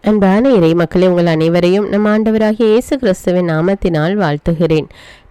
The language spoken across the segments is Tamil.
அன்பான இறை மக்களே, உங்கள் அனைவரையும் நம் ஆண்டவராகிய இயேசு கிறிஸ்துவின் நாமத்தினால் வாழ்த்துகிறேன்.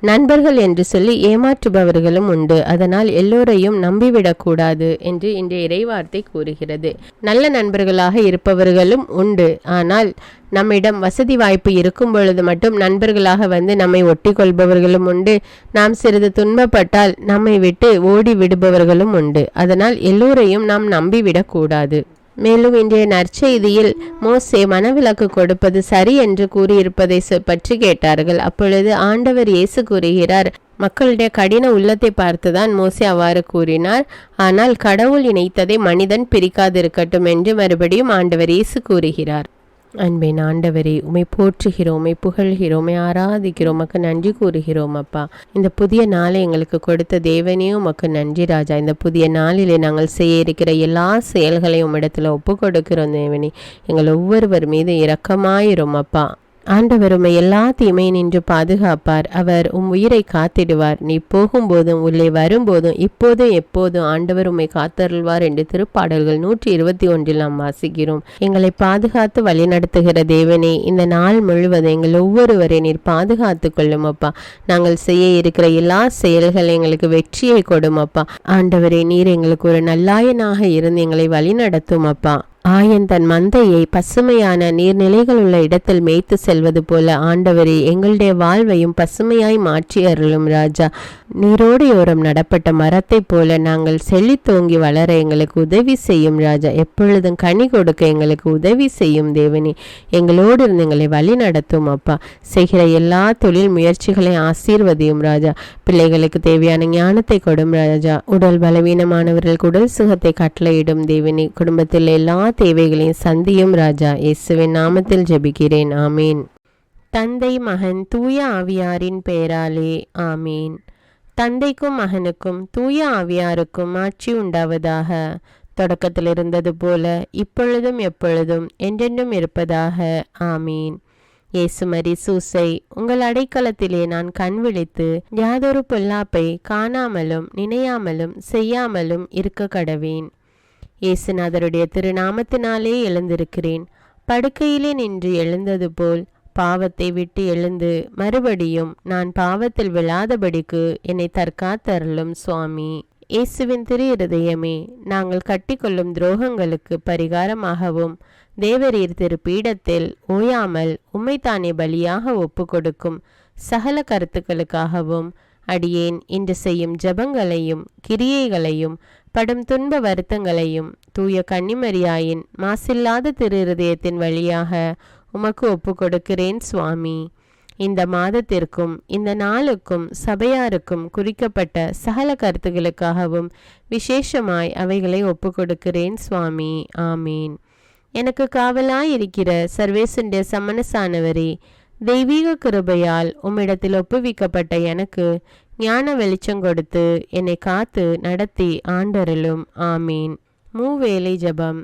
நண்பர்கள் என்று சொல்லி ஏமாற்றுபவர்களும் உண்டு, அதனால் எல்லோரையும் நம்பிவிடக்கூடாது என்று இன்றைய இறைவார்த்தை கூறுகிறது. நல்ல நண்பர்களாக இருப்பவர்களும் உண்டு, ஆனால் நம்மிடம் வசதி வாய்ப்பு இருக்கும் பொழுது மட்டும் நண்பர்களாக வந்து நம்மை ஒட்டி கொள்பவர்களும் உண்டு. நாம் சிறிது துன்பப்பட்டால் நம்மை விட்டு ஓடி விடுபவர்களும் உண்டு. அதனால் எல்லோரையும் நாம் நம்பிவிடக்கூடாது. மேலும் இன்றைய நற்செய்தியில் மோசே மனவிலக்கு கொடுப்பது சரி என்று கூறியிருப்பதை பற்றி கேட்டார்கள். அப்பொழுது ஆண்டவர் இயேசு கூறுகிறார், மக்களுடைய கடின உள்ளத்தை பார்த்துதான் மோசே அவ்வாறு கூறினார். ஆனால் கடவுள் இணைத்ததை மனிதன் பிரிக்காதிருக்கட்டும் என்று மறுபடியும் ஆண்டவர் இயேசு கூறுகிறார். அன்பின் ஆண்டவரே, உம்மை போற்றுகிறோம், உம்மை புகழ்கிறோம், உம்மை ஆராதிக்கிறோம், உமக்கு நன்றி கூறுகிறோம் அப்பா. இந்த புதிய நாளை எங்களுக்கு கொடுத்த தேவனையும் உமக்கு நன்றி ராஜா. இந்த புதிய நாளிலே நாங்கள் செய்ய இருக்கிற எல்லா செயல்களையும் உம்மிடத்தில் ஒப்பு கொடுக்கிறோம் தேவனே. எங்கள் ஒவ்வொருவர் மீது இரக்கமாயிரும் அப்பா. ஆண்டவர் உம்மை எல்லா தீமை நின்று பாதுகாப்பார். அவர் உயிரை காத்திடுவார். நீ போகும்போதும் உள்ளே வரும்போதும் இப்போதும் எப்போதும் ஆண்டவர் உம்மை காத்தருள்வார் என்று திருப்பாடல்கள் 121 நாம் வாசிக்கிறோம். எங்களை பாதுகாத்து வழி நடத்துகிற தேவனே, இந்த நாள் முழுவதும் எங்கள் ஒவ்வொருவரை நீர் பாதுகாத்து கொள்ளும் அப்பா. நாங்கள் செய்ய இருக்கிற எல்லா செயல்கள் எங்களுக்கு வெற்றியை கொடும் அப்பா. ஆண்டவரே, நீர் எங்களுக்கு ஒரு நல்லாயனாக இருந்து எங்களை வழி நடத்தும் அப்பா. ஆயன் தன் மந்தையை பசுமையான நீர்நிலைகள் உள்ள இடத்தில் மேய்த்து செல்வது போல ஆண்டவரே, எங்களுடைய வாழ்வையும் பசுமையாய் மாற்றி அருளும் ராஜா. நீரோடையோரம் நடப்பட்ட மரத்தை போல நாங்கள் செழித்தோங்கி வளர எங்களுக்கு உதவி செய்யும் ராஜா. எப்பொழுதும் கனி கொடுக்க எங்களுக்கு உதவி செய்யும் தேவனே. எங்களோடு இருந்து எங்களை வழி நடத்தும் அப்பா. செய்கிற எல்லா தொழில் முயற்சிகளை ஆசீர்வதியும் ராஜா. பிள்ளைகளுக்கு தேவையான ஞானத்தை கொடும் ராஜா. உடல் பலவீனமானவர்களுக்கு உடல் சுகத்தை கட்டளையிடும் தேவனே. குடும்பத்தில் எல்லா தேவைகளையும் சந்தியும் ராஜா. இயேசுவின் நாமத்தில் ஜெபிக்கிறேன், ஆமீன். தந்தை, மகன், தூய ஆவியாரின் பெயராலே ஆமீன். தந்தைக்கும் மகனுக்கும் தூய ஆவியாருக்கும் ஆட்சி உண்டாவதாக. தொடக்கத்தில் இருந்தது போல இப்பொழுதும் எப்பொழுதும் என்றென்றும் இருப்பதாக, ஆமீன். இயேசுமரி சூசை, உங்கள் அடைக்கலத்திலே நான் கண் விழித்து யாதொரு பொல்லாப்பை காணாமலும் நினையாமலும் செய்யாமலும் இருக்க கடவேன். இயேசுநாதருடைய திருநாமத்தினாலே எழுந்திருக்கிறேன். படுக்கையிலே நின்று எழுந்தது போல் பாவத்தை விட்டு எழுந்து மறுபடியும் நான் பாவத்தில் விழாதபடிக்கு என்னை தற்காத்தருளும் சுவாமி. இயேசுவின் திரு இருதயமே, நாங்கள் கட்டிக்கொள்ளும் துரோகங்களுக்கு பரிகாரமாகவும் தேவரீர் திரு பீடத்தில் ஓயாமல் உம்மைத்தானே பலியாக ஒப்பு கொடுக்கும் சகல கருத்துக்களுக்காகவும் அடியேன் இன்று செய்யும் ஜபங்களையும் கிரியைகளையும் படும் துன்ப வருத்தங்களையும் தூய கன்னிமரியாயின் மாசில்லாத திரு இருதயத்தின் வழியாக உமக்கு ஒப்பு கொடுக்கிறேன் சுவாமி. இந்த மாதத்திற்கும் இந்த நாளுக்கும் சபையாருக்கும் குறிக்கப்பட்ட சகல கருத்துகளுக்காகவும் விசேஷமாய் அவைகளை ஒப்பு கொடுக்கிறேன் சுவாமி. ஆமீன். எனக்கு காவலாயிருக்கிற சர்வேசுடைய சமணசானவரே, தெய்வீக கிருபையால் உம்மிடத்தில் ஒப்புவிக்கப்பட்ட எனக்கு ஞான வெளிச்சம் கொடுத்து என்னை காத்து நடத்தி ஆண்டருளும். ஆமீன். மூவேளை ஜபம்.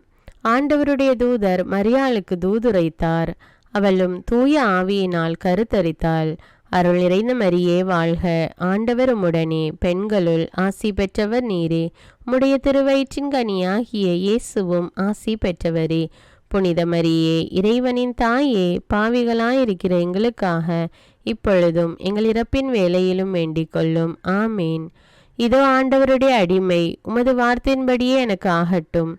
ஆண்டவருடைய தூதர் மரியாளுக்கு தூதுரைத்தார். அவளும் தூய ஆவியினால் கருத்தரித்தாள். அருள் நிறைந்த மரியே வாழ்க, ஆண்டவர் உம்முடனே, பெண்களுள் ஆசி பெற்றவர் நீரே. உம்முடைய திருவயிற்றின் கனியாகிய இயேசுவும் ஆசி பெற்றவரே. புனித மரியே, இறைவனின் தாயே, பாவிகளாயிருக்கிற எங்களுக்காக இப்பொழுதும் எங்கள் இறப்பின் வேளையிலும் வேண்டிக் கொள்ளும். ஆமீன். இதோ ஆண்டவருடைய அடிமை, உமது வார்த்தையின்படியே எனக்கு ஆகட்டும்.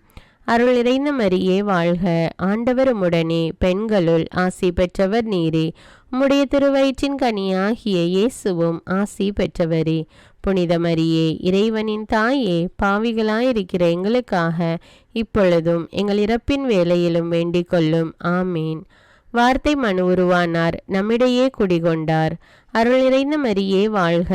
அருள் நிறைந்த மரியே வாழ்க, ஆண்டவர் உம்முடனே, பெண்களுள் ஆசி பெற்றவர் நீரே. உம்முடைய திருவயிற்றின் கனியாகிய இயேசுவும் ஆசி பெற்றவரே. புனித மரியே, இறைவனின் தாயே, பாவிகளாயிருக்கிற எங்களுக்காக இப்பொழுதும் எங்கள் இறப்பின் வேளையிலும் வேண்டிக் கொள்ளும். ஆமீன். வார்த்தை மனு உருவானார், நம்மிடையே குடிகொண்டார். அருள் நிறைந்த மரியே வாழ்க,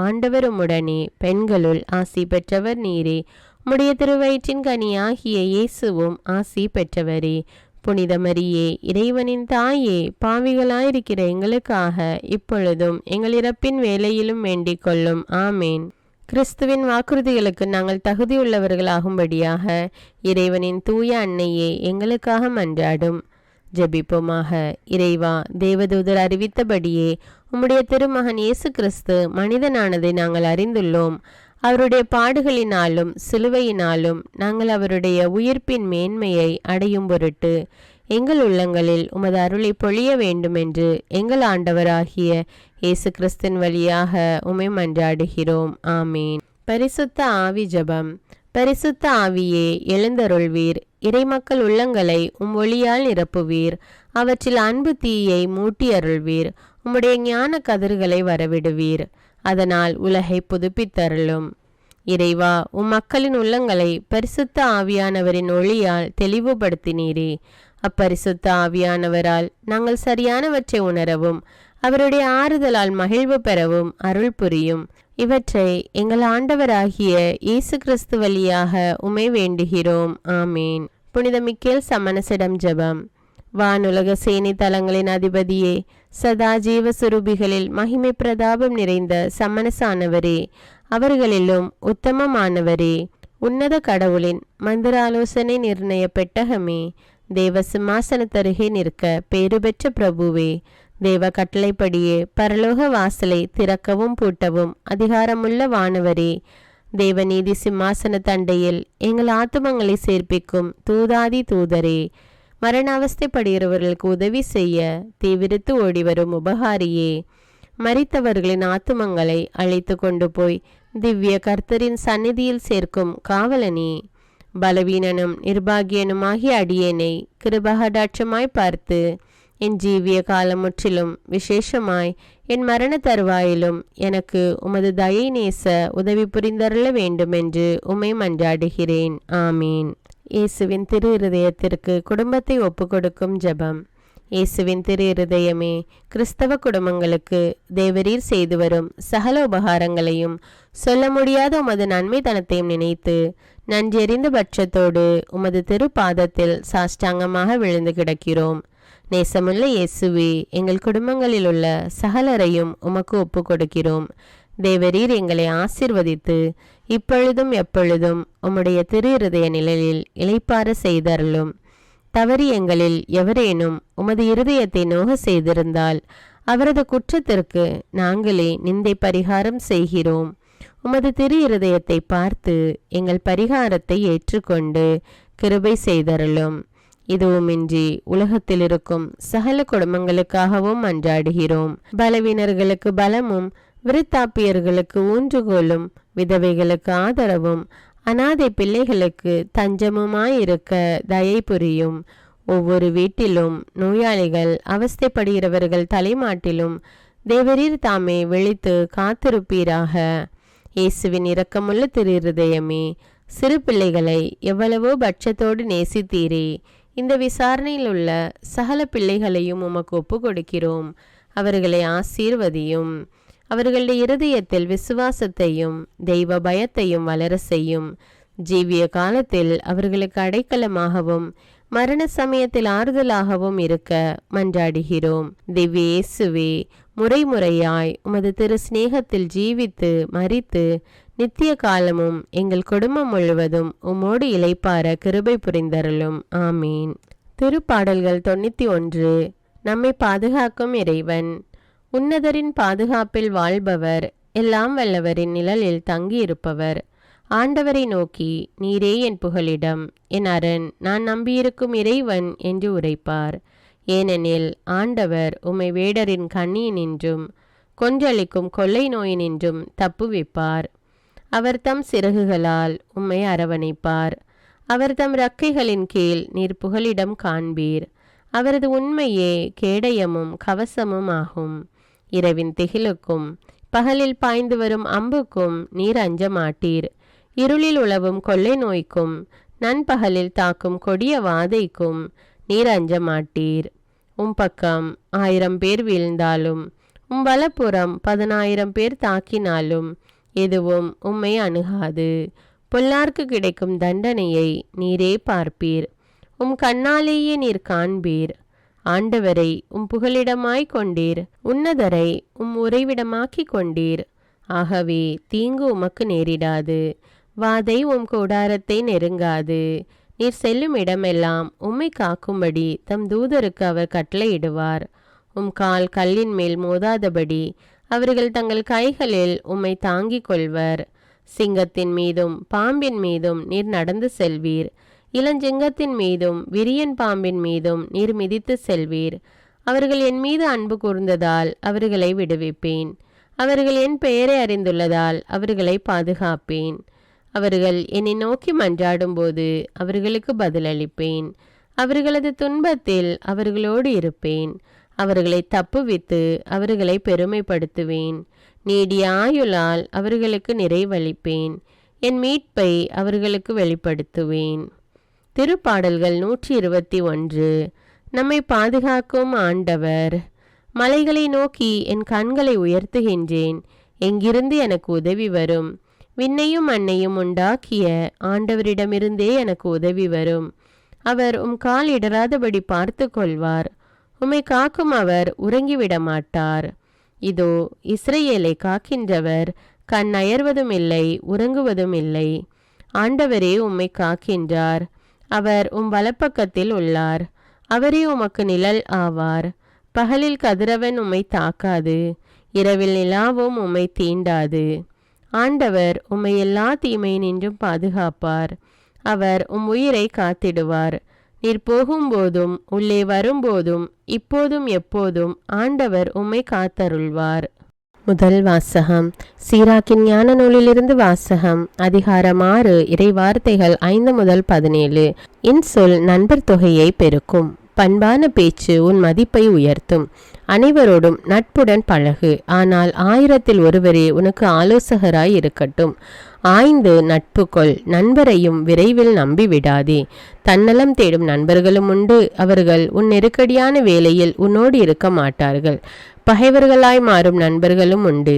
ஆண்டவர் உம்முடனே, பெண்களுள் ஆசி பெற்றவர் நீரே. உம்முடைய திருவயிற்றின் கனியாகிய இயேசுவும் ஆசி பெற்றவரே. புனித மரியே, இறைவனின் தாயே, பாவிகளாயிருக்கிற எங்களுக்காக இப்பொழுதும் எங்கள் இறப்பின் வேளையிலும் வேண்டிக் கொள்ளும். ஆமேன். கிறிஸ்துவின் வாக்குறுதிகளுக்கு நாங்கள் தகுதியுள்ளவர்களாகும்படியாக இறைவனின் தூய அன்னையே எங்களுக்காக மன்றாடும். ஜெபிப்போமாக. இறைவா, தேவதூதர் அறிவித்தபடியே உம்முடைய திருமகன் இயேசு கிறிஸ்து மனிதனானதை நாங்கள் அறிந்துள்ளோம். அவருடைய பாடுகளினாலும் சிலுவையினாலும் நாங்கள் அவருடைய உயிர்ப்பின் மேன்மையை அடையும் பொருட்டு எங்கள் உள்ளங்களில் உமது அருளை பொழிய வேண்டுமென்று எங்கள் ஆண்டவராகிய இயேசு கிறிஸ்தின் வழியாக உம்மை மன்றாடுகிறோம். ஆமீன். பரிசுத்த ஆவி ஜெபம். பரிசுத்த ஆவியே, எழுந்தருள்வீர். இறைமக்கள் உள்ளங்களை ஒளியால் நிரப்புவீர். அவற்றில் அன்பு தீயை மூட்டி அருள்வீர். உம்முடைய ஞான கதிர்களை வரவிடுவீர். அதனால் உலகை புதுப்பித்தருளும். இறைவா, மக்களின் உள்ளங்களை பரிசுத்த ஆவியானவரின் ஒளியால் தெளிவுபடுத்தினீரே. அப்பரிசுத்த ஆவியானவரால் நாங்கள் சரியானவற்றை உணரவும் அவருடைய ஆறுதலால் மகிழ்வு பெறவும் அருள் புரியும். இவற்றை எங்கள் ஆண்டவராகிய இயேசு கிறிஸ்து வழியாக உம்மை வேண்டுகிறோம். ஆமீன். புனித மிக்கேல் சமணசிடம் ஜெபம். வானுலக சேனை தலங்களின் அதிபதியே, சதா ஜீவ சுரூபிகளில் மகிமை பிரதாபம் நிறைந்த சமணசானவரே, அவர்களிலும் உத்தமமானவரே, உன்னத கடவுளின் மந்திர ஆலோசனை நிர்ணய பெட்டகமே, தேவ சிம்மாசனத்தருகே நிற்க பேறு பெற்ற பிரபுவே, தேவ கட்டளைப்படியே பரலோக வாசலை திறக்கவும் பூட்டவும் அதிகாரமுள்ள வானவரே, தேவநீதி சிம்மாசன தண்டையில் எங்கள் ஆத்துமங்களை சேர்ப்பிக்கும் தூதாதி தூதரே, மரண அவஸ்தைப்படுகிறவர்களுக்கு உதவி செய்ய தீவிரித்து ஓடிவரும் உபகாரியே, மரித்தவர்களின் ஆத்துமங்களை அழைத்து கொண்டு போய் திவ்ய கர்த்தரின் சந்நிதியில் சேர்க்கும் காவலனே, பலவீனனும் நிர்பாகியனுமாகிய அடியேனை கிருபகடாட்சமாய் பார்த்து என் ஜீவிய காலம் முற்றிலும் விசேஷமாய் என் மரண தருவாயிலும் எனக்கு உமது தயை நேச உதவி புரிந்தருள வேண்டுமென்று உம்மை மன்றாடுகிறேன். ஆமீன். இயேசுவின் திரு இருதயத்திற்கு குடும்பத்தை ஒப்புக்கொடுக்கும் ஜெபம். இயேசுவின் திரு இருதயமே, கிறிஸ்தவ குடும்பங்களுக்கு தேவரீர் செய்து வரும் சகல உபகாரங்களையும் சொல்ல முடியாத உமது நன்மைத்தனத்தையும் நினைத்து நன்றெறிந்த பட்சத்தோடு உமது திருப்பாதத்தில் சாஷ்டாங்கமாக விழுந்து கிடக்கிறோம். நேசமுள்ள இயேசுவே, எங்கள் குடும்பங்களில் உள்ள சகலரையும் உமக்கு ஒப்பு கொடுக்கிறோம். தேவரீர் எங்களை ஆசீர்வதித்து இப்பொழுதும் எப்பொழுதும் உம்முடைய திரு இருதய நிழலில் இளைப்பாற செய்தருளும். தவறி எங்களில் எவரேனும் உமது இருதயத்தை நோக செய்திருந்தால் அவரது குற்றத்திற்கு நாங்களே நிந்தை பரிகாரம் செய்கிறோம். உமது திரு இருதயத்தை பார்த்து எங்கள் பரிகாரத்தை ஏற்றுக்கொண்டு கிருபை செய்தருளும். இதுவுமின்றி உலகத்தில் இருக்கும் சகல குடும்பங்களுக்காகவும் மன்றாடுகிறோம். பலவீனர்களுக்கு பலமும், விருத்தாப்பியர்களுக்கு ஊன்றுகோலும், விதவைகளுக்கு ஆதரவும், அனாதை பிள்ளைகளுக்கு தஞ்சமுமாயிருக்க தயை புரியும். ஒவ்வொரு வீட்டிலும் நோயாளிகள் அவஸ்தைப்படுகிறவர்கள் தலைமாட்டிலும் தேவரீர் தாமே விழித்து காத்திருப்பீராக. இயேசுவின் இரக்கமுள்ள திரு இருதயமே, சிறு பிள்ளைகளை எவ்வளவோ பட்சத்தோடு நேசித்தீரே. இந்த விசாரணையில் உள்ள சகல பிள்ளைகளையும் உமக்கு ஒப்பு கொடுக்கிறோம். அவர்களை ஆசீர்வதியும். அவர்களுடைய இருதயத்தில் விசுவாசத்தையும் தெய்வ பயத்தையும் வளர செய்யும். ஜீவிய காலத்தில் அவர்களுக்கு அடைக்கலமாகவும் மரண சமயத்தில் ஆறுதலாகவும் இருக்க மன்றாடுகிறோம். திவ்ய இயேசுவே, முறைமுறையாய் உமது திரு சிநேகத்தில் ஜீவித்து மரித்து நித்திய காலமும் எங்கள் குடும்பம் முழுவதும் உம்மோடு இளைப்பார கிருபை புரிந்தருளும். ஆமீன். திருப்பாடல்கள் 91. நம்மை பாதுகாக்கும் இறைவன். உன்னதரின் பாதுகாப்பில் வாழ்பவர், எல்லாம் வல்லவரின் நிழலில் தங்கியிருப்பவர். ஆண்டவரை நோக்கி, நீரே என் புகலிடம், என் அரண், நான் நம்பியிருக்கும் இறைவன் என்று உரைப்பார். ஏனெனில் ஆண்டவர் உம்மை வேடரின் கண்ணியினின்றும் கொன்றளிக்கும் கொள்ளை நோயினின்றும் தப்புவிப்பார். அவர் தம் சிறகுகளால் உம்மை அரவணைப்பார். அவர் தம் இறக்கைகளின் கீழ் நீர் புகலிடம் காண்பீர். அவரது உண்மையே கேடயமும் கவசமும் ஆகும். இரவின் திகிலுக்கும் பகலில் பாய்ந்து வரும் அம்புக்கும் நீர் அஞ்ச மாட்டீர். இருளில் உலவும் கொள்ளை நோய்க்கும் நண்பகலில் தாக்கும் கொடிய வாதைக்கும் நீர் அஞ்ச மாட்டீர். பக்கம் 1000 பேர் வீழ்ந்தாலும் வலப்புறம் 10,000 பேர் தாக்கினாலும் எதுவும் உம்மை அணுகாது. பொல்லார்க்கு கிடைக்கும் தண்டனையை நீரே பார்ப்பீர். கண்ணாலேயே நீர் காண்பீர். ஆண்டவரை புகலிடமாய் கொண்டீர். உன்னதரை உறைவிடமாக்கி கொண்டீர். ஆகவே தீங்கு உமக்கு நேரிடாது. வாதை கூடாரத்தை நெருங்காது. நீர் செல்லும் இடமெல்லாம் உம்மை காக்கும்படி தம் தூதருக்கு அவர் கட்டளையிடுவார். கால் கல்லின் மேல் மோதாதபடி அவர்கள் தங்கள் கைகளில் உம்மை தாங்கிக் கொள்வர். சிங்கத்தின் மீதும் பாம்பின் மீதும் நீர் நடந்து செல்வீர். இளஞ்சிங்கத்தின் மீதும் விரியன் பாம்பின் மீதும் நீர் மிதித்து செல்வீர். அவர்கள் என் மீது அன்பு கூர்ந்ததால் அவர்களை விடுவிப்பேன். அவர்கள் என் பெயரை அறிந்துள்ளதால் அவர்களை பாதுகாப்பேன். அவர்கள் என்னை நோக்கி மன்றாடும்போது அவர்களுக்கு பதிலளிப்பேன். அவர்களது துன்பத்தில் அவர்களோடு இருப்பேன். அவர்களை தப்புவித்து அவர்களை பெருமைப்படுத்துவேன். நீடிய ஆயுளால் அவர்களுக்கு நிறைவளிப்பேன். என் மீட்பை அவர்களுக்கு வெளிப்படுத்துவேன். திருப்பாடல்கள் 121. நம்மை பாதுகாக்கும் ஆண்டவர். மலைகளை நோக்கி என் கண்களை உயர்த்துகின்றேன். எங்கிருந்து எனக்கு உதவி வரும்? விண்ணையும் மண்ணையும் உண்டாக்கிய ஆண்டவரிடமிருந்தே எனக்கு உதவி வரும். அவர் கால் இடராதபடி பார்த்து கொள்வார். உம்மை காக்கும் அவர் உறங்கிவிட மாட்டார். இதோ இஸ்ரவேலை காக்கின்றவர் கண் அயர்வதும் இல்லை, உறங்குவதும் இல்லை. ஆண்டவரே உம்மை காக்கின்றார். அவர் வலப்பக்கத்தில் உள்ளார். அவரே உமக்கு நிழல் ஆவார். பகலில் கதிரவன் உம்மை தாக்காது, இரவில் நிலாவும் உம்மை தீண்டாது. ஆண்டவர் உம்மை எல்லா தீமையினின்றும் பாதுகாப்பார். அவர் உயிரை காத்திடுவார். நீர் போகும்போதும் உள்ளே வரும்போதும் இப்போதும் எப்போதும் ஆண்டவர் உம்மை காத்தருள்வார். முதல் வாசகம். சீராக்கின் ஞான நூலிலிருந்து வாசகம். அதிகாரம் 6, இறைவார்த்தைகள் 5 முதல் 17. இன்சொல் நண்பர் தொகையை பெருக்கும். பண்பான பேச்சு உன் மதிப்பை உயர்த்தும். அனைவரோடும் நட்புடன் பழகு. ஆனால் 1000-ல் ஒருவரே உனக்கு ஆலோசகராய் இருக்கட்டும். ஆய்ந்து நட்பு கொள். நண்பரையும் விரைவில் நம்பி விடாதே. தன்னலம் தேடும் நண்பர்களும் உண்டு. அவர்கள் உன் நெருக்கடியான வேளையில் உன்னோடு இருக்க மாட்டார்கள். பகைவர்களாய் மாறும் நண்பர்களும் உண்டு.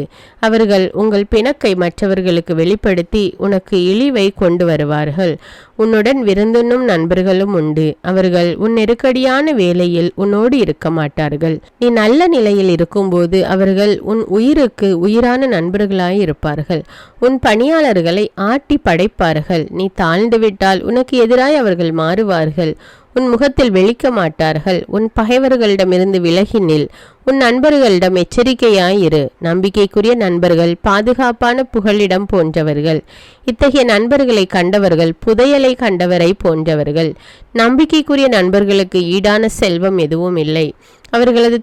அவர்கள் உங்கள் பிணக்கை மற்றவர்களுக்கு வெளிப்படுத்தி உனக்கு இழிவை கொண்டு வருவார்கள். உன்னுடன் விருந்துண்ணும் நண்பர்களும் உண்டு. அவர்கள் உன் நெருக்கடியான வேளையில் உன்னோடு இருக்க மாட்டார்கள். நீ நல்ல நிலையில் இருக்கும்போது அவர்கள் உன் உயிருக்கு உயிரான நண்பர்களாய் இருப்பார்கள். உன் பணியாளர்களை ஆட்டி படைப்பார்கள். நீ தாழ்ந்து விட்டால் உனக்கு எதிராய் அவர்கள் மாறுவார்கள். உன் முகத்தில் வெளிக்க மாட்டார்கள். உன் பகைவர்களிடமிருந்து விலகி நில். உன் நண்பர்களிடம் எச்சரிக்கையாயிரு. நம்பிக்கைக்குரிய நண்பர்கள் பாதுகாப்பான புகலிடம் போன்றவர்கள். இத்தகைய நண்பர்களை கண்டவர்கள் புதையலை கண்டவரை போன்றவர்கள். நம்பிக்கைக்குரிய நண்பர்களுக்கு ஈடான செல்வம் எதுவும் இல்லை. அவர்களது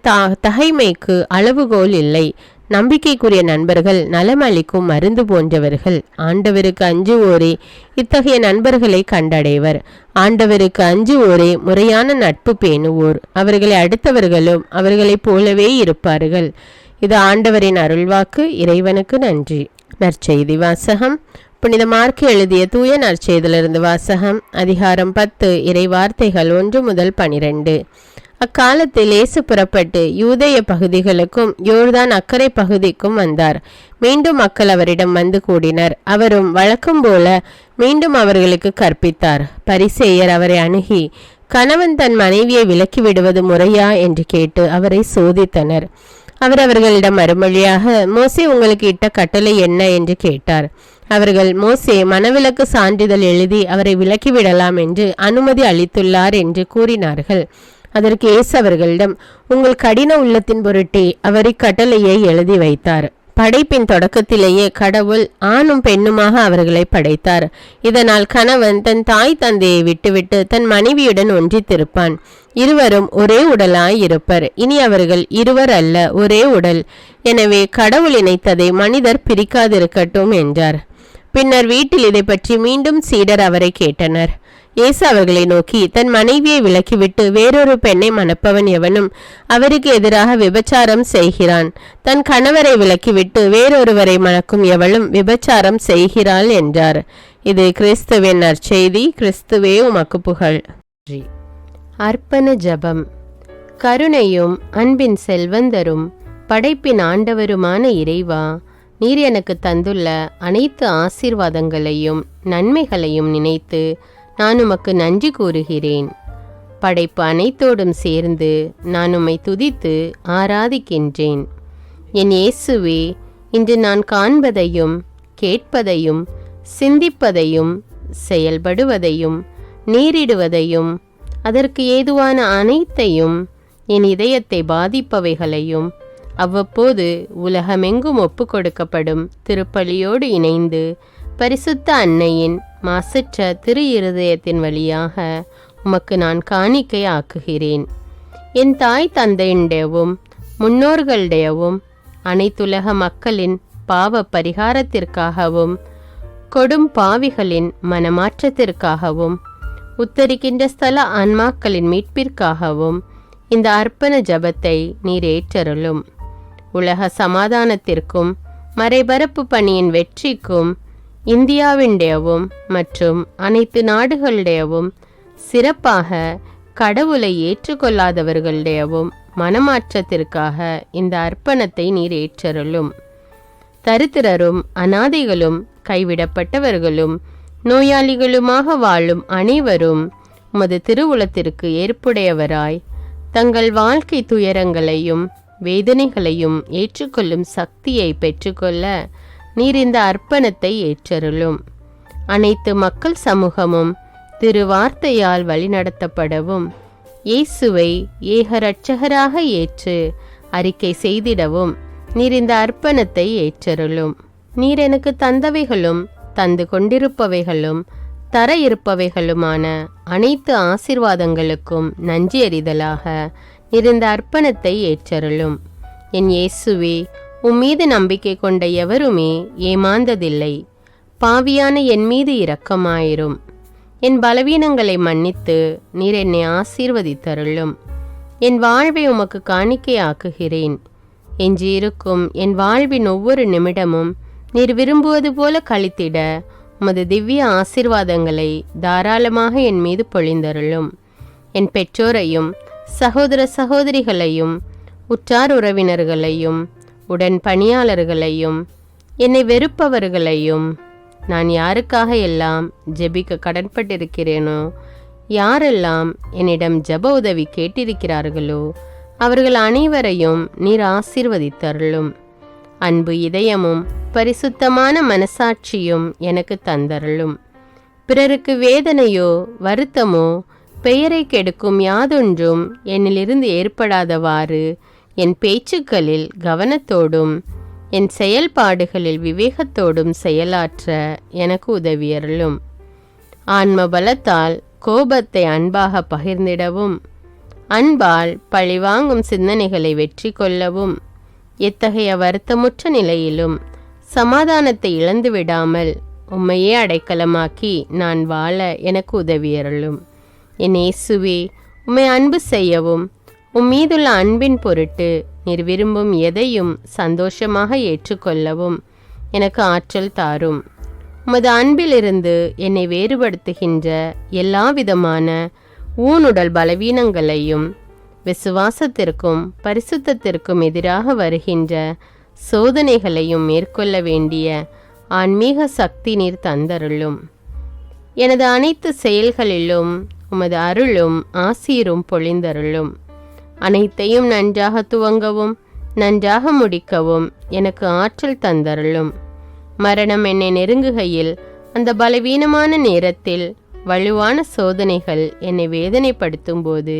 தகைமைக்கு அளவுகோல் இல்லை. நம்பிக்கைக்குரிய நண்பர்கள் நலமளிக்கும் மருந்து போன்றவர்கள். ஆண்டவருக்கு அஞ்சுவோரே இத்தகைய நண்பர்களை கண்டடைவர். ஆண்டவருக்கு அஞ்சுவோரே முறையான நட்பு பேணுவோர். அவர்களை அடுத்தவர்களும் அவர்களைப் போலவே இருப்பார்கள். இது ஆண்டவரின் அருள்வாக்கு. இறைவனுக்கு நன்றி. நற்செய்தி வாசகம். புனித மார்க்கு எழுதிய தூய நற்செய்தியிலிருந்து வாசகம். அதிகாரம் 10, இறைவார்த்தைகள் 1 முதல் 12. அக்காலத்தில் இயேசு புறப்பட்டு யூதேய பகுதிகளுக்கும் யோர்தான் அக்கறை பகுதிக்கும் வந்தார். மீண்டும் மக்கள் அவரிடம் வந்து கூடினர். அவரும் வழக்கம் போல மீண்டும் அவர்களுக்கு கற்பித்தார். பரிசேயர் அவரை அணுகி, கணவன் தன் மனைவியை விலக்கி விடுவது முறையா என்று கேட்டு அவரை சோதித்தனர். அவர் அவர்களிடம் மறுமொழியாக, மோசே உங்களுக்கு இட்ட கட்டளை என்ன என்று கேட்டார். அவர்கள், மோசே மனவிலக்கு சான்றிதழ் எழுதி அவரை விலக்கிவிடலாம் என்று அனுமதி அளித்துள்ளார் என்று கூறினார்கள். அதற்கு இயேசு அவர்களிடம், உங்கள் கடின உள்ளத்தின் பொருட்டே அவர் இக்கட்டளையை எழுதி வைத்தார். படைப்பின் தொடக்கத்திலேயே கடவுள் ஆணும் பெண்ணுமாக அவர்களை படைத்தார். இதனால் கணவன் தன் தாய் தந்தையை விட்டுவிட்டு தன் மனைவியுடன் ஒன்றித்திருப்பான். இருவரும் ஒரே உடலாய் இருப்பர். இனி அவர்கள் இருவர் அல்ல, ஒரே உடல். எனவே கடவுள் இணைத்ததை மனிதர் பிரிக்காதிருக்கட்டும் என்றார். பின்னர் வீட்டில் இதை பற்றி மீண்டும் சீடர் அவரை கேட்டனர். இயேசு அவர்களை நோக்கி, தன் மனைவியை விலக்கிவிட்டு வேறொரு பெண்ணை மணப்பவன் எவனும் அவருக்கு எதிராக விபச்சாரம் செய்கிறான். தன் கணவரை விலக்கிவிட்டு வேறொருவரை மணக்கும் எவளும் விபச்சாரம் செய்கிறாள் என்றார். இது கிறிஸ்துவின் நற்செய்தி. கிறிஸ்துவே உமக்கு புகழ். அர்ப்பண ஜெபம். கருணையும் அன்பின் செல்வந்தரும் படைப்பின் ஆண்டவருமான இறைவா, நீர் எனக்கு தந்துள்ள அனைத்து ஆசீர்வாதங்களையும் நன்மைகளையும் நினைத்து நான் உமக்கு நன்றி கூறுகிறேன். படைப்பு அனைத்தோடும் சேர்ந்து நான் உம்மை துதித்து ஆராதிக்கின்றேன். என் இயேசுவே, இன்று நான் காண்பதையும் கேட்பதையும் சிந்திப்பதையும் செயல்படுவதையும் நேரிடுவதையும் அதற்கு ஏதுவான அனைத்தையும் என் இதயத்தை பாதிப்பவைகளையும் அவ்வப்போது உலகமெங்கும் ஒப்பு கொடுக்கப்படும் திருப்பலியோடு இணைந்து பரிசுத்த அன்னையின் மாசற்ற திரு இருதயத்தின் வழியாக உமக்கு நான் காணிக்கை ஆக்குகிறேன். என் தாய் தந்தையுடையவும் முன்னோர்களுடையவும் அனைத்துலக மக்களின் பாவ பரிகாரத்திற்காகவும் கொடும் பாவிகளின் மனமாற்றத்திற்காகவும் உத்தரிக்கின்ற ஸ்தல ஆன்மாக்களின் மீட்பிற்காகவும் இந்த அர்ப்பண ஜபத்தை நீர் ஏற்றருளும். உலக சமாதானத்திற்கும் மறைபரப்பு பணியின் வெற்றிக்கும் இந்தியாவின்டையவும் மற்றும் அனைத்து நாடுகளுடையவும் சிறப்பாக கடவுளை ஏற்றுக்கொள்ளாதவர்களுடையவும் மனமாற்றத்திற்காக இந்த அர்ப்பணத்தை நீர் ஏற்றருளும். தரித்திரரும் அனாதைகளும் கைவிடப்பட்டவர்களும் நோயாளிகளுமாக வாழும் அனைவரும் உமது திருவுளத்திற்கு ஏற்புடையவராய் தங்கள் வாழ்க்கை துயரங்களையும் வேதனைகளையும் ஏற்றுக்கொள்ளும் சக்தியை பெற்றுக்கொள்ள நீர் இந்த அர்ப்பணத்தை ஏற்றருளும். அனைத்து மக்கள் சமூகமும் திருவார்த்தையால் வழிநடத்தப்படவும் இயேசுவை ஏக இரட்சகராக ஏற்று அறிக்கை செய்திடவும் நீர் இந்த அர்ப்பணத்தை ஏற்றருளும். நீர் எனக்கு தந்தவைகளும் தந்து கொண்டிருப்பவைகளும் தர இருப்பவைகளுமான அனைத்து ஆசீர்வாதங்களுக்கும் நன்றி அறிதலாக நீர் இந்த அர்ப்பணத்தை ஏற்றருளும். என் இயேசுவே, உம்மீது நம்பிக்கை கொண்ட எவருமே ஏமாந்ததில்லை. பாவியான என் மீது இரக்கமாயிரும். என் பலவீனங்களை மன்னித்து நீர் என்னை ஆசீர்வதித்தருளும். என் வாழ்வை உமக்கு காணிக்கையாக்குகிறேன். எஞ்சியிருக்கும் என் வாழ்வின் ஒவ்வொரு நிமிடமும் நீர் விரும்புவது போல கழித்திட உமது திவ்ய ஆசீர்வாதங்களை தாராளமாக என் மீது பொழிந்தருளும். என் பெற்றோரையும் சகோதர சகோதரிகளையும் உற்றார் உறவினர்களையும் உடன் பணியாளர்களையும் என்னை வெறுப்பவர்களையும் நான் யாருக்காக எல்லாம் ஜெபிக்க கடன்பட்டிருக்கிறேனோ, யாரெல்லாம் என்னிடம் ஜெப உதவி கேட்டிருக்கிறார்களோ அவர்கள் அனைவரையும் நீர் ஆசீர்வதித்தருளும். அன்பு இதயமும் பரிசுத்தமான மனசாட்சியும் எனக்கு தந்தருளும். பிறருக்கு வேதனையோ வருத்தமோ பெயரை கெடுக்கும் யாதொன்றும் என்னிலிருந்து ஏற்படாதவாறு என் பேச்சுக்களில் கவனத்தோடும் என் செயல்பாடுகளில் விவேகத்தோடும் செயலாற்ற எனக்கு உதவியருளும். ஆன்ம பலத்தால் கோபத்தை அன்பாக பகிர்ந்திடவும் அன்பால் பழிவாங்கும் சிந்தனைகளை வெற்றி கொள்ளவும் எத்தகைய வருத்தமுற்ற நிலையிலும் சமாதானத்தை இழந்து விடாமல் உம்மையே அடைக்கலமாக்கி நான் வாழ எனக்கு உதவியருளும். என் இயேசுவே, உம்மை அன்பு செய்யவும் உம்மீதுள்ள அன்பின் பொருட்டு நீர் விரும்பும் எதையும் சந்தோஷமாக ஏற்றுக்கொள்ளவும் எனக்கு ஆற்றல் தாரும். உமது அன்பிலிருந்து என்னை வேறுபடுத்துகின்ற எல்லா விதமான ஊனுடல் பலவீனங்களையும் விசுவாசத்திற்கும் பரிசுத்தத்திற்கும் எதிராக வருகின்ற சோதனைகளையும் மேற்கொள்ள வேண்டிய ஆன்மீக சக்தி நீர் தந்தருளும். எனது அனைத்து செயல்களிலும் உமது அருளும் ஆசீரும் பொழிந்தருளும். அனைத்தையும் நன்றாக துவங்கவும் நன்றாக முடிக்கவும் எனக்கு ஆற்றல் தந்தருளும். மரணம் என்னை நெருங்குகையில் அந்த பலவீனமான நேரத்தில் வலுவான சோதனைகள் என்னை வேதனைப்படுத்தும் போது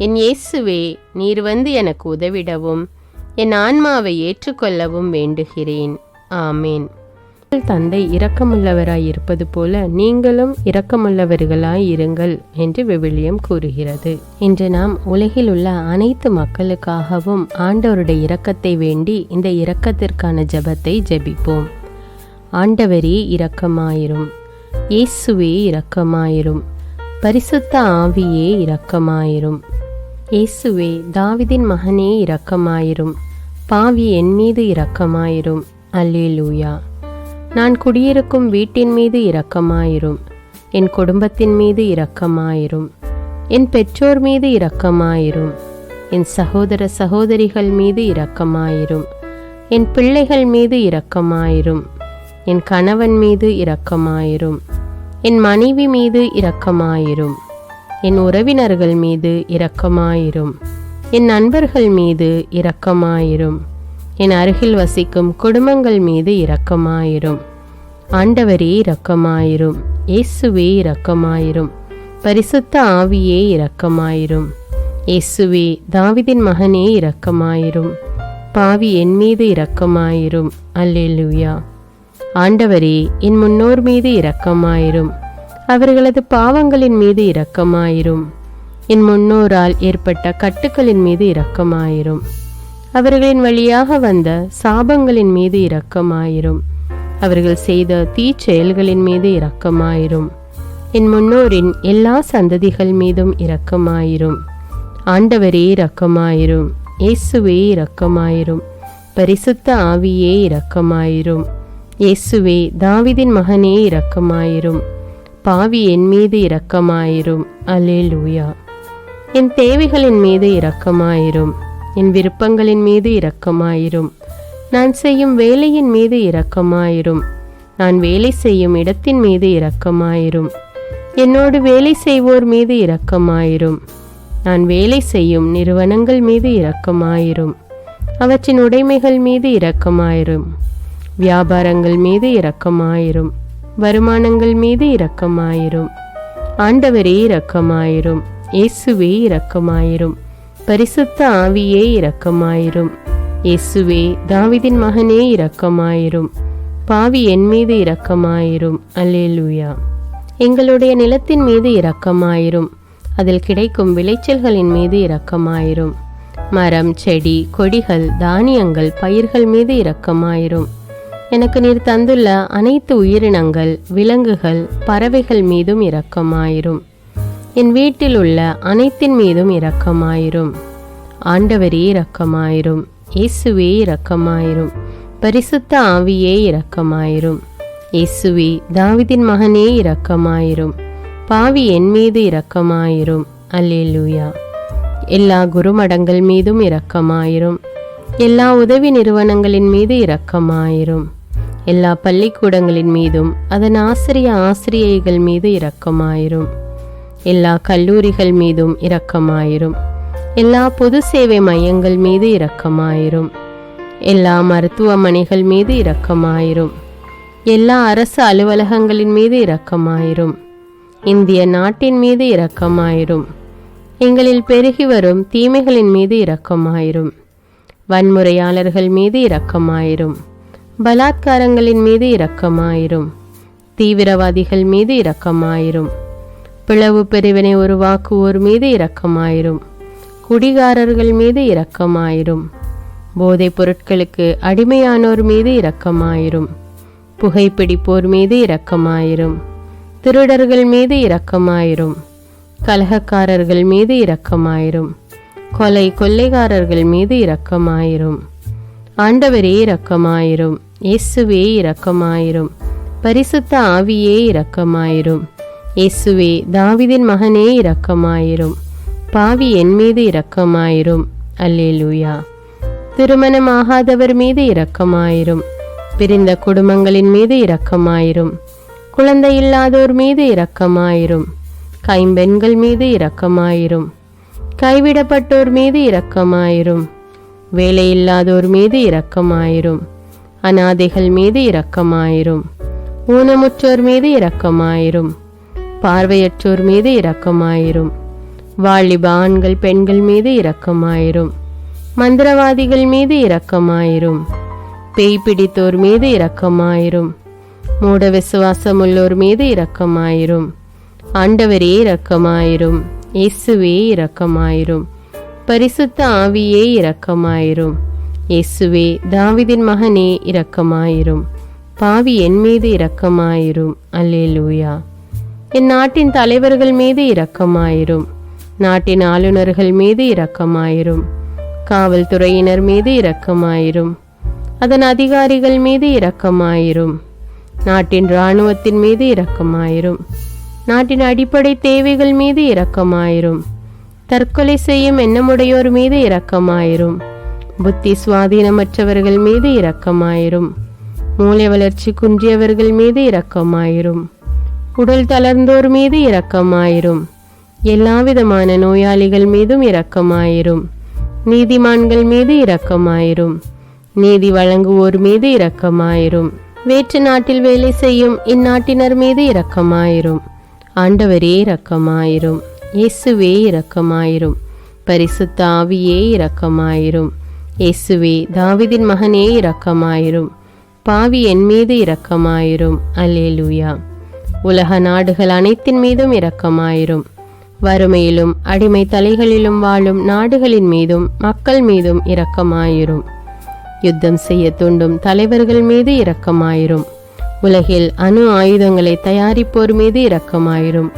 என் இயேசுவே, நீர் வந்து எனக்கு உதவிடவும் என் ஆன்மாவை ஏற்றுக்கொள்ளவும் வேண்டுகிறேன். ஆமேன். தந்தை இரக்கமுள்ளவராய் இருப்பது போல நீங்களும் இரக்கமுள்ளவர்களாய் இருங்கள் என்று விவிலியம் கூறுகிறது. இன்று நாம் உலகில் உள்ள அனைத்து மக்களுக்காகவும் ஆண்டவருடைய இரக்கத்தை வேண்டி இந்த இரக்கத்திற்கான ஜெபத்தை ஜெபிப்போம். ஆண்டவரே இரக்கமாயிரும். இயேசுவே இரக்கமாயிரும். பரிசுத்த ஆவியே இரக்கமாயிரும். இயேசுவே, தாவீதின் மகனே இரக்கமாயிரும். பாவி என் மீது இரக்கமாயிரும். அல்லேலூயா. நான் குடியிருக்கும் வீட்டின் மீது இரக்கமாயிரும். என் குடும்பத்தின் மீது இரக்கமாயிரும். என் பெற்றோர் மீது இரக்கமாயிரும். என் சகோதர சகோதரிகள் மீது இரக்கமாயிரும். என் பிள்ளைகள் மீது இரக்கமாயிரும். என் கணவன் மீது இரக்கமாயிரும். என் மனைவி மீது இரக்கமாயிரும். என் உறவினர்கள் மீது இரக்கமாயிரும். என் நண்பர்கள் மீது இரக்கமாயிரும். என் அருகில் வசிக்கும் குடும்பங்கள் மீது இரக்கமாயிரும். ஆண்டவரே இரக்கமாயிரும். இயேசுவே இரக்கமாயிரும். பரிசுத்த ஆவியே இரக்கமாயிரும். இயேசுவே, தாவீதின் மகனே இரக்கமாயிரும். பாவி என் மீது இரக்கமாயிரும். அல்லேலூயா. ஆண்டவரே, என் முன்னோர் மீது இரக்கமாயிரும். அவர்களது பாவங்களின் மீது இரக்கமாயிரும். என் முன்னோரால் ஏற்பட்ட கட்டுக்களின் மீது இரக்கமாயிரும். அவர்களின் வழியாக வந்த சாபங்களின் மீது இரக்கமாயிரும். அவர்கள் செய்த தீச்செயல்களின் மீது இரக்கமாயிரும். என் முன்னோரின் எல்லா சந்ததிகள் மீதும் இரக்கமாயிரும். ஆண்டவரே இரக்கமாயிரும். இயேசுவே இரக்கமாயிரும். பரிசுத்த ஆவியே இரக்கமாயிரும். இயேசுவே, தாவீதின் மகனே இரக்கமாயிரும். பாவி என் மீது இரக்கமாயிரும். அல்லேலூயா. என் தேவைகளின் மீது இரக்கமாயிரும். என் விருப்பங்களின் மீது இரக்கமாயிரும். நான் செய்யும் வேலையின் மீது இரக்கமாயிரும். நான் வேலை செய்யும் இடத்தின் மீது இரக்கமாயிரும். என்னோடு வேலை செய்வோர் மீது இரக்கமாயிரும். நான் வேலை செய்யும் நிறுவனங்கள் மீது இரக்கமாயிரும். அவற்றின் உடைமைகள் மீது இரக்கமாயிரும். வியாபாரங்கள் மீது இரக்கமாயிரும். வருமானங்கள் மீது இரக்கமாயிரும். ஆண்டவரே இரக்கமாயிரும். இயேசுவே இரக்கமாயிரும். பரிசுத்த ஆவியே இரக்கமாயிரும். இயேசுவே, தாவீதின் மகனே இரக்கமாயிரும். பாவி என் மீது இரக்கமாயிரும். அல்லேலூயா. எங்களுடைய நிலத்தின் மீது இரக்கமாயிரும். அதில் கிடைக்கும் விளைச்சல்களின் மீது இரக்கமாயிரும். மரம், செடி, கொடிகள், தானியங்கள், பயிர்கள் மீது இரக்கமாயிரும். எனக்கு நீர் தந்துள்ள அனைத்து உயிரினங்கள், விலங்குகள், பறவைகள் மீதும் இரக்கமாயிரும். என் வீட்டில் உள்ள அனைத்தின் மீதும் இரக்கமாயிரும். ஆண்டவரே இரக்கமாயிரும். இயேசுவே இரக்கமாயிரும். பரிசுத்த ஆவியே இரக்கமாயிரும். இயேசுவே, தாவீதின் மகனே இரக்கமாயிரும். பாவி என் மீது இரக்கமாயிரும். அல்லேலூயா. எல்லா குருமடங்கள் மீதும் இரக்கமாயிரும். எல்லா உதவி நிறுவனங்களின் மீது இரக்கமாயிரும். எல்லா பள்ளிக்கூடங்களின் மீதும் அதன் ஆசிரியைகள் மீது இரக்கமாயிரும். எல்லா கல்லூரிகள் மீதும் இரக்கமாயிரும். எல்லா பொது சேவை மையங்கள் மீது இரக்கமாயிரும். எல்லா மருத்துவமனைகள் மீது இரக்கமாயிரும். எல்லா அரசு அலுவலகங்களின் மீது இரக்கமாயிரும். இந்திய நாட்டின் மீது இரக்கமாயிரும். எங்களில் பெருகி வரும் தீமைகளின் மீது இரக்கமாயிரும். வன்முறையாளர்கள் மீது இரக்கமாயிரும். பலாத்காரங்களின் மீது இரக்கமாயிரும். தீவிரவாதிகள் மீது இரக்கமாயிரும். பிளவு பிரிவினை உருவாக்குவோர் மீது இரக்கமாயிரும். குடிகாரர்கள் மீது இரக்கமாயிரும். போதைப் பொருட்களுக்கு அடிமையானோர் மீது இரக்கமாயிரும். புகைப்பிடிப்போர் மீது இரக்கமாயிரும். திருடர்கள் மீது இரக்கமாயிரும். கலகக்காரர்கள் மீது இரக்கமாயிரும். கொள்ளைக்காரர்கள் மீது இரக்கமாயிரும். ஆண்டவரே இரக்கமாயிரும். இயேசுவே இரக்கமாயிரும். பரிசுத்த ஆவியே இரக்கமாயிரும். இயேசுவே, தாவீதின் மகனே இரக்கமாயிரும். பாவி என் மீது இரக்கமாயிரும். அல்லேலூயா. திருமணமாகாதவர் மீது இரக்கமாயிரும். பிரிந்த குடும்பங்களின் மீது இரக்கமாயிரும். குழந்தை இல்லாதோர் மீது இரக்கமாயிரும். கைம்பெண்கள் மீது இரக்கமாயிரும். கைவிடப்பட்டோர் மீது இரக்கமாயிரும். வேலையில்லாதோர் மீது இரக்கமாயிரும். அநாதைகள் மீது இரக்கமாயிரும். ஊனமுற்றோர் மீது இரக்கமாயிரும். பார்வையற்றோர் மீது இரக்கமாயிரும். வாலிப ஆண்கள் பெண்கள் மீது இரக்கமாயிரும். மந்திரவாதிகள் மீது இரக்கமாயிரும். பேய் பிடித்தோர் மீது இரக்கமாயிரும். மூட விசுவாசமுள்ளோர் மீது இரக்கமாயிரும். ஆண்டவரே இரக்கமாயிரும். இயேசுவே இரக்கமாயிரும். பரிசுத்த ஆவியே இரக்கமாயிரும். இயேசுவே, தாவீதின் மகனே இரக்கமாயிரும். பாவி என் மீது இரக்கமாயிரும். அல்லேலூயா. என் நாட்டின் தலைவர்கள் மீது இரக்கமாயிரும். நாட்டின் ஆளுநர்கள் மீது இரக்கமாயிரும். காவல்துறையினர் மீது இரக்கமாயிரும். அதன் அதிகாரிகள் மீது இரக்கமாயிரும். நாட்டின் இராணுவத்தின் மீது இரக்கமாயிரும். நாட்டின் அடிப்படை தேவைகள் மீது இரக்கமாயிரும். தற்கொலை செய்யும் எண்ணமுடையோர் மீது இரக்கமாயிரும். புத்தி சுவாதீனமற்றவர்கள் மீது இரக்கமாயிரும். மூளை வளர்ச்சி குன்றியவர்கள் மீது இரக்கமாயிரும். உடல் தளர்ந்தோர் மீது இரக்கமாயிரும். எல்லாவிதமான நோயாளிகள் மீதும் இரக்கமாயிரும். நீதிமான்கள் மீது இரக்கமாயிரும். நீதி வழங்குவோர் மீது இரக்கமாயிரும். வேற்று நாட்டில் வேலை செய்யும் இந்நாட்டினர் மீது இரக்கமாயிரும். ஆண்டவரே இரக்கமாயிரும். இயேசுவே இரக்கமாயிரும். பரிசுத்த ஆவியே இரக்கமாயிரும். இயேசுவே, தாவீதின் மகனே இரக்கமாயிரும். பாவி என் மீது இரக்கமாயிரும். அல்லேலூயா. உலக நாடுகள் அனைத்தின் மீதும் இரக்கமாயிரும். வறுமையிலும் அடிமை தலைகளிலும் வாழும் நாடுகளின் மீதும் மக்கள் மீதும் இரக்கமாயிரும். யுத்தம் செய்ய தூண்டும் தலைவர்கள் மீது இரக்கமாயிரும். உலகில் அணு ஆயுதங்களை தயாரிப்போர் மீது இரக்கமாயிரும்.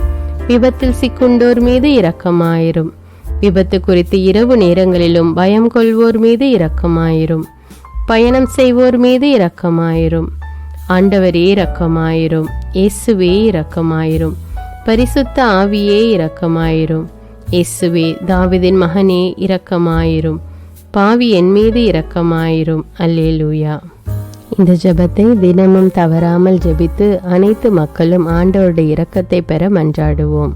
விபத்தில் சிக்குண்டோர் மீது இரக்கமாயிரும். விபத்து குறித்து இரவு நேரங்களிலும் பயம் கொள்வோர் மீது இரக்கமாயிரும். பயணம் செய்வோர் மீது இரக்கமாயிரும். ஆண்டவரே இரக்கமாயிரும். இயேசுவே இரக்கமாயிரும். பரிசுத்த ஆவியே இரக்கமாயிரும். இயேசுவே தாவீதின் மகனே இரக்கமாயிரும். பாவி என் மீது இரக்கமாயிரும். அல்லேலூயா. இந்த ஜெபத்தை தினமும் தவறாமல் ஜெபித்து அனைத்து மக்களும் ஆண்டவருடைய இரக்கத்தை பெற மன்றாடுவோம்.